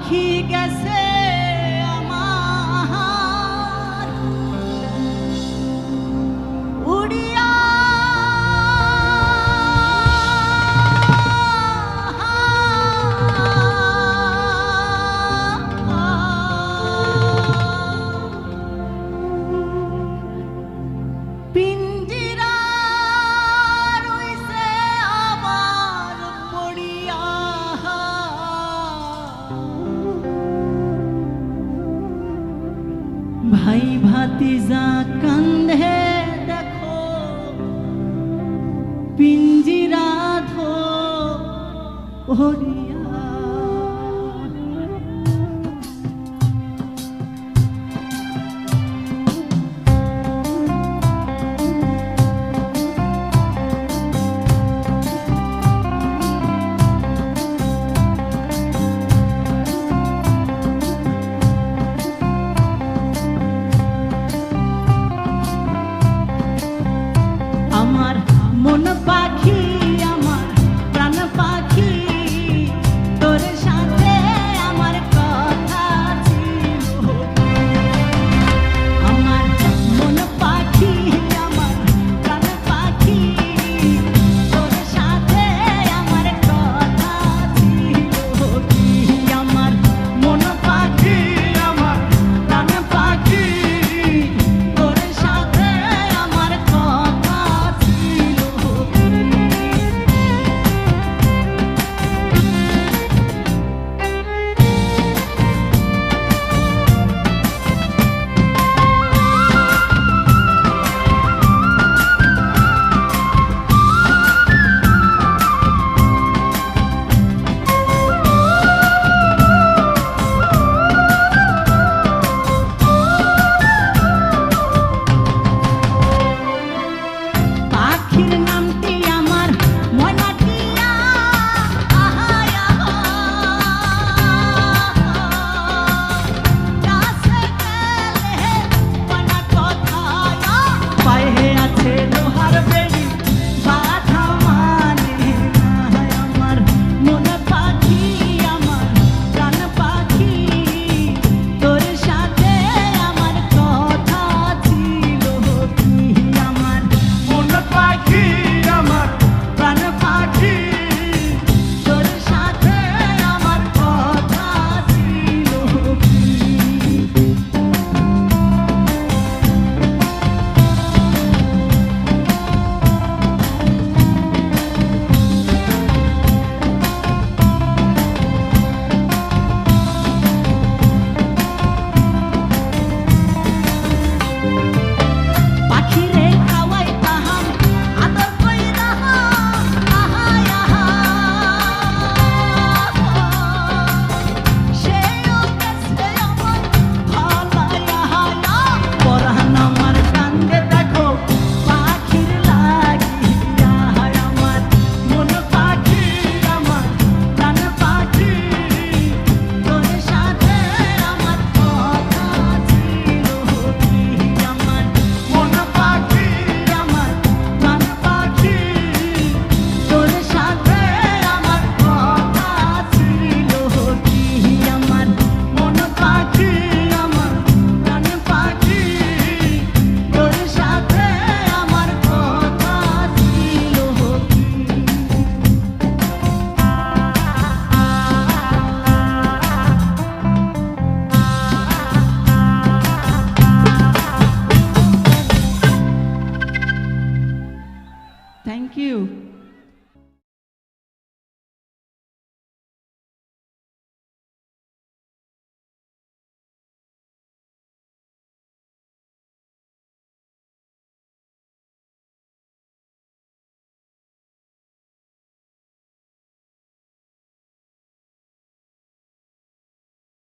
পাখি গেছে আমার উড়িয়া পিঞ্জিরা রইছে আমার পড়িয়া ভাই ভাতিজা কান্ধে দেখো পিঞ্জিরা ধরিয়া আমার মন পাখি আমার প্রাণ পাখি তোর সাথে আমার কথা ছিল আমার মন পাখি আমার প্রাণ পাখি তোর সাথে আমার কথা ছিল কি আমার মন পাখি আমার প্রাণ পাখি তোর সাথে আমার কথা পাখির নামটি আমার ময়নাটিয়া কাছে গেলে বনা কথায় পায়ে আছে লোহার বেড়ি বাধা মানে আমার মন পাখি আমার প্রাণ পাখি তোর সাথে আমার কথা ছিল কি আমার মন পাখি আমার প্রাণ পাখি তোর সাথে আমার কথা ছিল কি পাখিরে খাওয়াই তাহাম আদর কইরা সেও গেছে আমার ভালাইয়া পরাণ আমার কান্দে দেখো পাখির লাগিয়া আমার মন পাখি আমার প্রাণ পাখি তোর সাথে আমার কথা ছিল কি আমার মন পাখি আমার প্রাণ পাখি তোর সাথে আমার কথা ছিল কি আমার মন পাখি আমার প্রাণ পাখি তোর সাথে আমার কথা ছিল কি Thank you.